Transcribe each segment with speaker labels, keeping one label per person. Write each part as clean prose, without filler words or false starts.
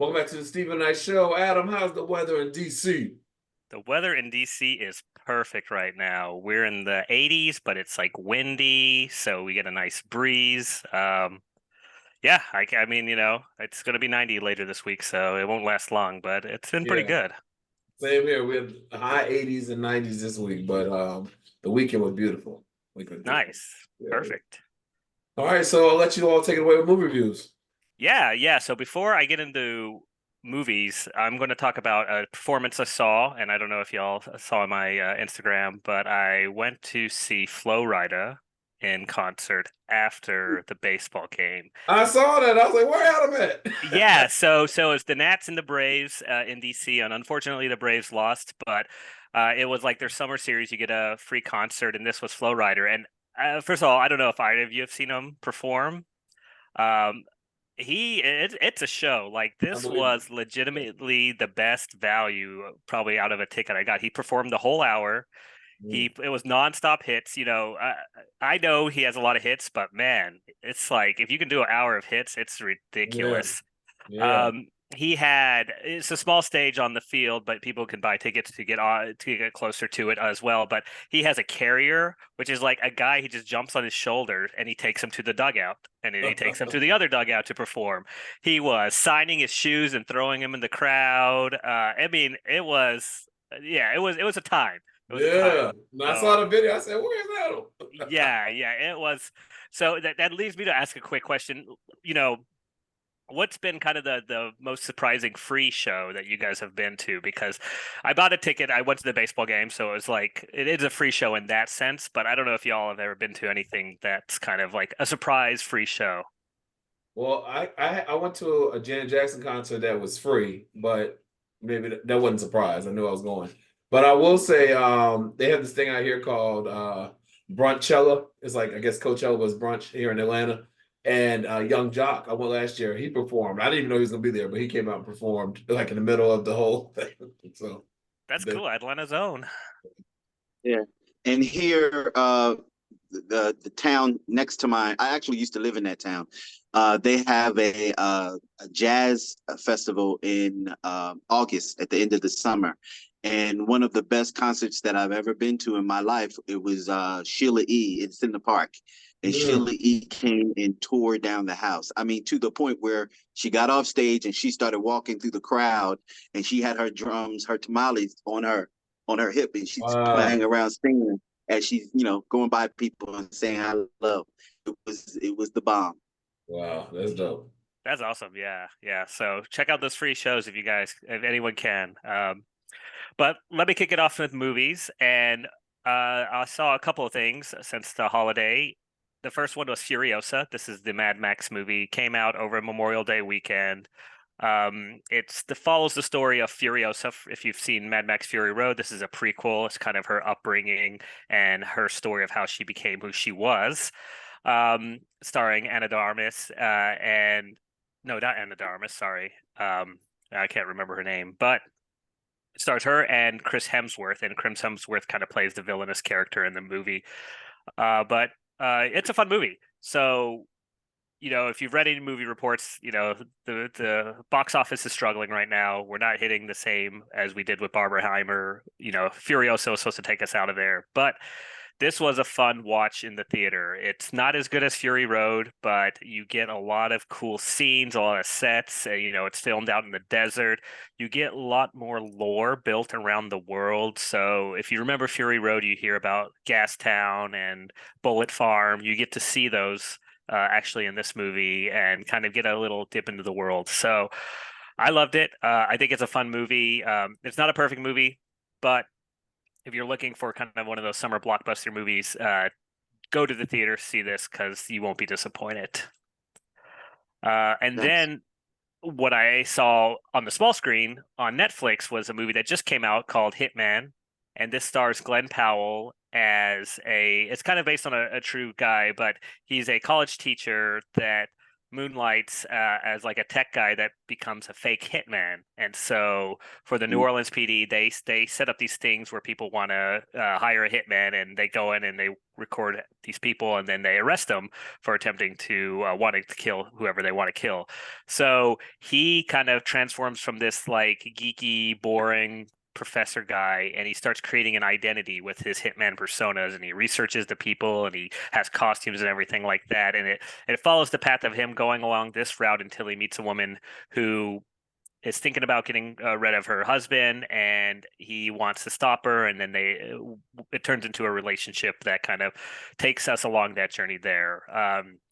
Speaker 1: Welcome back to the Stephen Knight Show. Adam, how's the weather in DC?
Speaker 2: The weather in DC is perfect right now. We're in the 80s, but it's like windy, so we get a nice breeze. Yeah, I mean, it's going to be 90 later this week, so it won't last long, but it's been pretty
Speaker 1: Yeah,
Speaker 2: good.
Speaker 1: same here. We had high 80s and 90s this week, but the weekend was beautiful. Weekend was beautiful.
Speaker 2: Nice.
Speaker 1: Yeah.
Speaker 2: Perfect.
Speaker 1: All right, so I'll let you all take it away with movie reviews.
Speaker 2: Yeah. So before I get into movies, I'm going to talk about a performance I saw, and I don't know if y'all saw my Instagram, but I went to see Flo Rida in concert after the baseball game.
Speaker 1: I saw that. I was like, where Adam
Speaker 2: Yeah,
Speaker 1: at?
Speaker 2: so it's the Nats and the Braves in DC, and unfortunately the Braves lost, but it was like their summer series. You get a free concert, and this was Flo Rida. And first of all, I don't know if either of you have seen him perform. Um, it's a show. Like this
Speaker 1: Unbelievable.
Speaker 2: was legitimately the best value probably out of a ticket I got. He performed the whole hour.
Speaker 1: Mm.
Speaker 2: It was nonstop hits. I know he has a lot of hits, but man, it's like if you can do an hour of hits, it's
Speaker 1: Yeah,
Speaker 2: ridiculous.
Speaker 1: yeah.
Speaker 2: It's a small stage on the field, but people can buy tickets to get on to get closer to it as well. But he has a carrier, which is like a guy he just jumps on his shoulder and he takes him to the dugout, and then he takes him to the other dugout to perform. He was signing his shoes and throwing him in the crowd. I mean, it was a time. It was a time.
Speaker 1: Yeah. When I
Speaker 2: So
Speaker 1: saw the video, I said, where's Adam?
Speaker 2: yeah, it was. So that leads me to ask a quick question. You know, what's been kind of the most surprising free show that you guys have been to? Because I bought a ticket, I went to the baseball game, so it was like it is a free show in that sense, but I don't know if y'all have ever been to anything that's kind of like a surprise free show.
Speaker 1: Well, I went to a Janet Jackson concert that was free, but maybe that wasn't a surprise. I knew I was going. But I will say they have this thing out here called Brunchella. It's like I guess Coachella was brunch here in Atlanta. And Young Jock, I went last year. He performed. I didn't even know he was gonna be there, but he came out and performed like in the middle of the whole thing. So
Speaker 2: That's
Speaker 1: the,
Speaker 2: cool, Atlanta's own.
Speaker 3: Yeah. And here, the town next to mine, I actually used to live in that town. They have a jazz festival in August at the end of the summer. And one of the best concerts that I've ever been to in my life, it was Sheila E. It's in the park. And
Speaker 1: mm,
Speaker 3: Sheila E. came and tore down the house. I mean, to the point where she got off stage and she started walking through the crowd, and she had her drums, her tamales on her hip, and she's
Speaker 1: wow,
Speaker 3: playing around singing as she's going by people and saying hello. It was the bomb.
Speaker 1: wow, that's dope.
Speaker 2: That's awesome. Yeah. So check out those free shows if anyone can. But let me kick it off with movies. And I saw a couple of things since the holiday. The first one was Furiosa. This is the Mad Max movie. Came out over Memorial Day weekend. Follows the story of Furiosa. If you've seen Mad Max Fury Road, this is a prequel. It's kind of her upbringing and her story of how she became who she was. Starring Anna de Armas and no, not Anna de Armas. Sorry, I can't remember her name, but it stars her and Chris Hemsworth, and Chris Hemsworth kind of plays the villainous character in the movie. But it's a fun movie. So if you've read any movie reports, the box office is struggling right now. We're not hitting the same as we did with Barbenheimer. Furiosa was supposed to take us out of there, but this was a fun watch in the theater. It's not as good as Fury Road, but you get a lot of cool scenes, a lot of sets. It's filmed out in the desert. You get a lot more lore built around the world. So if you remember Fury Road, you hear about Gastown and Bullet Farm. You get to see those actually in this movie and kind of get a little dip into the world. So I loved it. I think it's a fun movie. It's not a perfect movie, but if you're looking for kind of one of those summer blockbuster movies, go to the theater, see this because you won't be disappointed. And
Speaker 3: Nice.
Speaker 2: then what I saw on the small screen on Netflix was a movie that just came out called Hitman, and this stars Glenn Powell as it's kind of based on a true guy, but he's a college teacher that moonlights as like a tech guy that becomes a fake hitman. And so for the New
Speaker 3: Mm.
Speaker 2: Orleans PD, they set up these things where people want to hire a hitman, and they go in and they record these people, and then they arrest them for attempting to wanting to kill whoever they want to kill. So he kind of transforms from this like geeky, boring professor guy, and he starts creating an identity with his hitman personas, and he researches the people, and he has costumes and everything like that, and it follows the path of him going along this route until he meets a woman who is thinking about getting rid of her husband, and he wants to stop her, and then it turns into a relationship that kind of takes us along that journey there.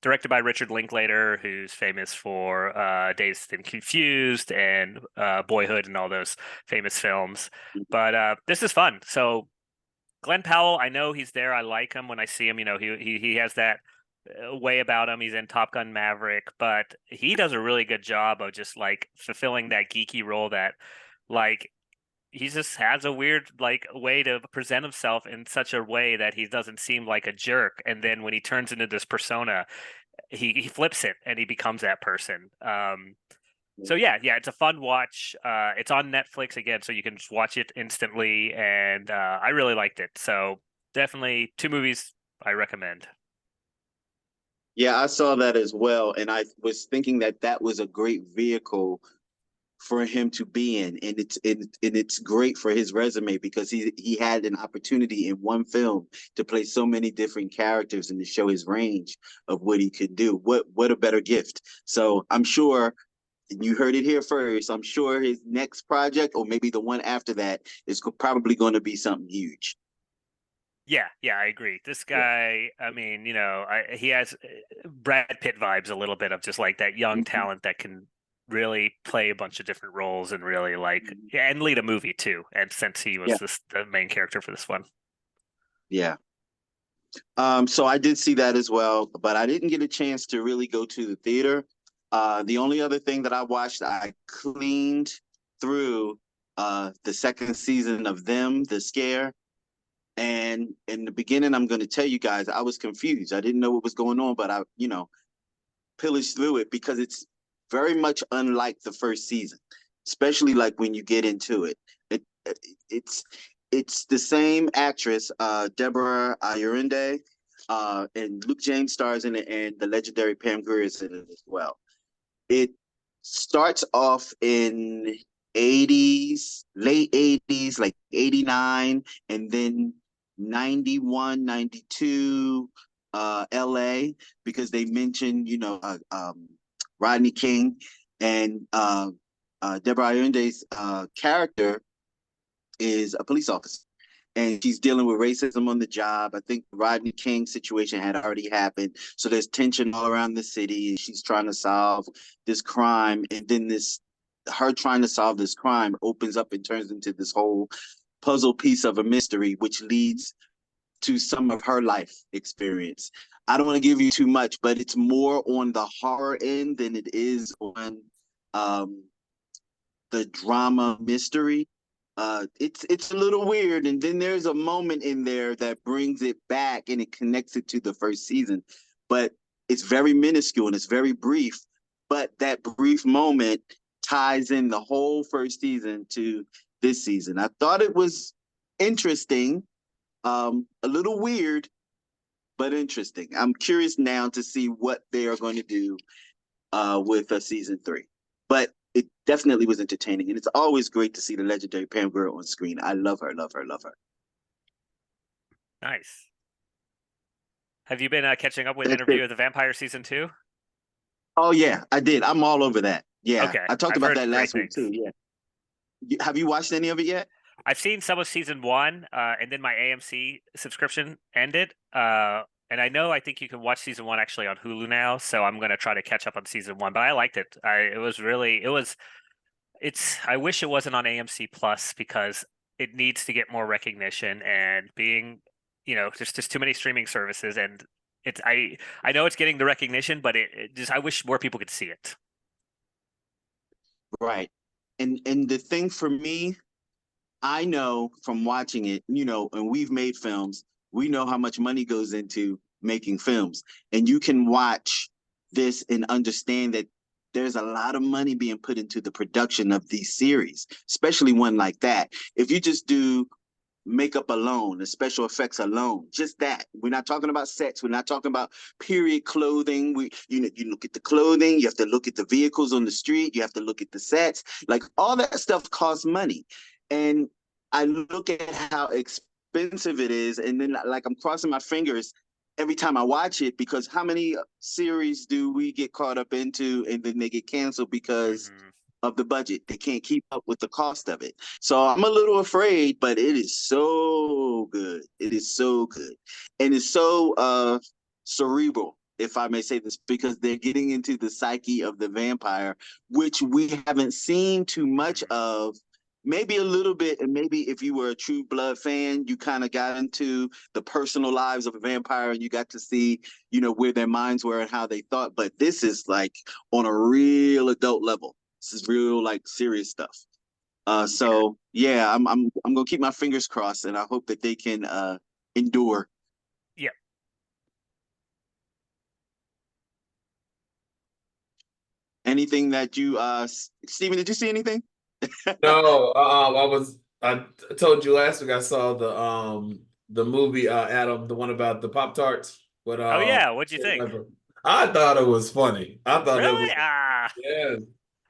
Speaker 2: Directed by Richard Linklater, who's famous for Dazed and Confused and Boyhood and all those famous films. But this is fun. So Glenn Powell, I know he's there. I like him when I see him. You know, he has that way about him. He's in Top Gun Maverick, but he does a really good job of just like fulfilling that geeky role that like he just has a weird like way to present himself in such a way that he doesn't seem like a jerk. And then when he turns into this persona, he flips it and he becomes that person. So yeah, it's a fun watch. It's on Netflix again, so you can just watch it instantly, and I really liked it. So definitely 2 movies I recommend.
Speaker 3: Yeah, I saw that as well, and I was thinking that that was a great vehicle for him to be in, and it's great for his resume because he had an opportunity in one film to play so many different characters and to show his range of what he could do. What a better gift! So I'm sure you heard it here first. I'm sure his next project, or maybe the one after that, is probably going to be something huge.
Speaker 2: Yeah, I agree. This
Speaker 3: Yeah.
Speaker 2: guy, I mean, he has Brad Pitt vibes a little bit of just like that young
Speaker 3: Mhm.
Speaker 2: talent that can really play a bunch of different roles and really like and lead a movie too. And since he was
Speaker 3: Yeah,
Speaker 2: the main character for this one.
Speaker 3: yeah. So I did see that as well, but I didn't get a chance to really go to the theater. The only other thing that I watched, I cleaned through the second season of Them, The Scare. And in the beginning, I'm going to tell you guys, I was confused. I didn't know what was going on, but I pillaged through it because it's very much unlike the first season, especially like when you get into it. It it's it's the same actress, Deborah Ayurinde, and Luke James stars in it, and the legendary Pam Grier is in it as well. It starts off in 80s, late 80s, like 89, and then 91, 92, LA, because they mentioned, Rodney King and Deborah Ayende's character is a police officer, and she's dealing with racism on the job. I think the Rodney King situation had already happened, so there's tension all around the city. She's trying to solve this crime, and then her trying to solve this crime opens up and turns into this whole puzzle piece of a mystery, which leads to some of her life experience. I don't want to give you too much, but it's more on the horror end than it is on um, the drama mystery. It's a little weird, and then there's a moment in there that brings it back and it connects it to the first season, but it's very minuscule and it's very brief. But that brief moment ties in the whole first season to this season. I thought it was interesting, a little weird, but interesting. I'm curious now to see what they are going to do with season 3. But it definitely was entertaining, and it's always great to see the legendary Pam Grier on screen. I love her, love her, love her.
Speaker 2: Nice. Have you been catching up with
Speaker 3: That's
Speaker 2: Interview
Speaker 3: it.
Speaker 2: of the Vampire season 2?
Speaker 3: Oh yeah, I did. I'm all over that. Yeah,
Speaker 2: Okay,
Speaker 3: I talked
Speaker 2: I've
Speaker 3: about
Speaker 2: heard
Speaker 3: that
Speaker 2: great
Speaker 3: last week
Speaker 2: things.
Speaker 3: too. Yeah, have you watched any of it yet?
Speaker 2: I've seen some of season 1, and then my AMC subscription ended. And I think you can watch season 1 actually on Hulu now, so I'm gonna try to catch up on season 1. But I liked it. I wish it wasn't on AMC Plus because it needs to get more recognition, and being, there's just too many streaming services, and I know it's getting the recognition, but it just I wish more people could see it.
Speaker 3: Right. And the thing for me, I know from watching it, and we've made films, we know how much money goes into making films. And you can watch this and understand that there's a lot of money being put into the production of these series, especially one like that. If you just do makeup alone, the special effects alone, just that. We're not talking about sets. We're not talking about period clothing. You look at the clothing. You have to look at the vehicles on the street. You have to look at the sets. Like all that stuff costs money, and I look at how expensive it is, and then like I'm crossing my fingers every time I watch it, because how many series do we get caught up into and then they get canceled because of the budget? They can't keep up with the cost of it. So I'm a little afraid, but it is so good. It is so good. And it's so cerebral, if I may say this, because they're getting into the psyche of the vampire, which we haven't seen too much of. Maybe a little bit, and maybe if you were a True Blood fan, you kind of got into the personal lives of a vampire and you got to see, where their minds were and how they thought. But this is like on a real adult level. This is real, like, serious stuff. So yeah, I'm gonna keep my fingers crossed, and I hope that they can endure.
Speaker 2: Yeah.
Speaker 3: Anything that you Steven, did you see anything?
Speaker 1: No, I told you last week I saw the movie Adam, the one about the Pop Tarts. But
Speaker 2: Oh yeah, what'd you think?
Speaker 1: I thought it was funny. I thought it
Speaker 2: Really?
Speaker 1: was yeah.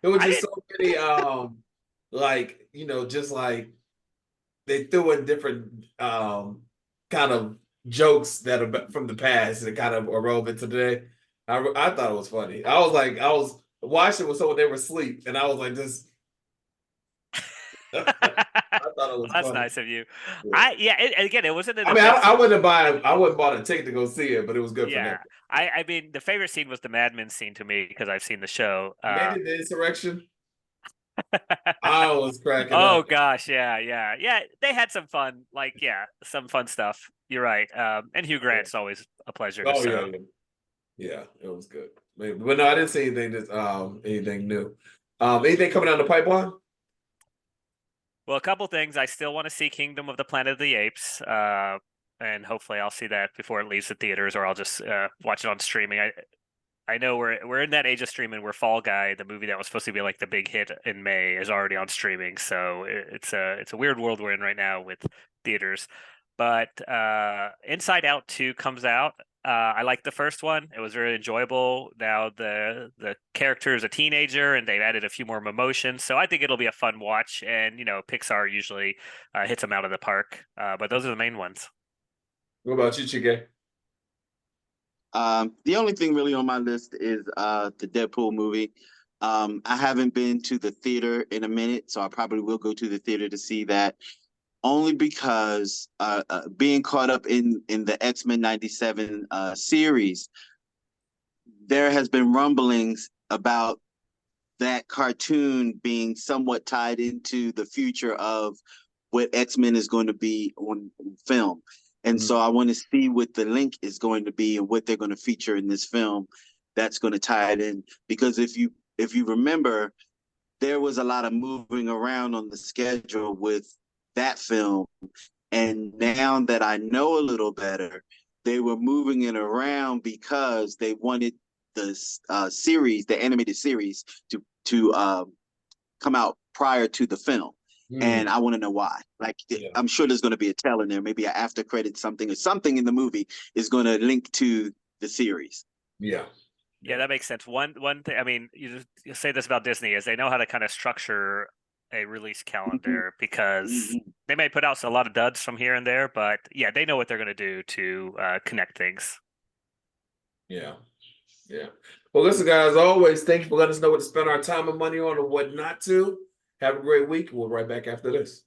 Speaker 1: It was
Speaker 2: I
Speaker 1: just
Speaker 2: didn't.
Speaker 1: so many like, just like they threw in different kind of jokes that are from the past and kind of are relevant to today. I thought it was funny. I was watching with someone, they were asleep, and I was like this. I thought it was
Speaker 2: That's
Speaker 1: funny.
Speaker 2: nice of you.
Speaker 1: Yeah.
Speaker 2: Again, it wasn't an
Speaker 1: I mean,
Speaker 2: offensive.
Speaker 1: I wouldn't buy a ticket to go see it, but it was good for
Speaker 2: Yeah,
Speaker 1: them.
Speaker 2: I mean, the favorite scene was the Mad Men scene to me because I've seen the show.
Speaker 1: They did the insurrection. I was cracking
Speaker 2: Oh
Speaker 1: up.
Speaker 2: gosh, yeah. They had some fun, some fun stuff. You're right. And Hugh Grant's always a pleasure.
Speaker 1: Oh
Speaker 2: So.
Speaker 1: yeah, it was good. But no, I didn't see anything new. Anything coming down the pipeline?
Speaker 2: Well, a couple things. I still want to see Kingdom of the Planet of the Apes, and hopefully I'll see that before it leaves the theaters, or I'll just watch it on streaming. I know we're in that age of streaming where Fall Guy, the movie that was supposed to be like the big hit in May, is already on streaming. So it's a weird world we're in right now with theaters. But Inside Out 2 comes out. I liked the first one. It was very enjoyable. Now the character is a teenager, and they've added a few more emotions. So I think it'll be a fun watch. And Pixar usually hits them out of the park. But those are the main ones.
Speaker 1: What about you, Chike?
Speaker 3: The only thing really on my list is the Deadpool movie. I haven't been to the theater in a minute, so I probably will go to the theater to see that. Only because being caught up in the X-Men '97 series, there has been rumblings about that cartoon being somewhat tied into the future of what X-Men is going to be on film. And so I want to see what the link is going to be and what they're going to feature in this film that's going to tie it in. Because if you remember, there was a lot of moving around on the schedule with that film. And now that I know a little better, they were moving it around because they wanted the series, the animated series, to come out prior to the film. And I want to know why. Like, I'm sure there's going to be a tell in there, maybe an after credit something, or something in the movie is going to link to the series.
Speaker 1: Yeah.
Speaker 2: Yeah, that makes sense. One thing, I mean, you say this about Disney, is they know how to kind of structure a release calendar because they may put out a lot of duds from here and there, but yeah, they know what they're going to do to connect things.
Speaker 1: Yeah. Well, listen, guys, always thank you for letting us know what to spend our time and money on and what not to. Have a great week. We'll be right back after this.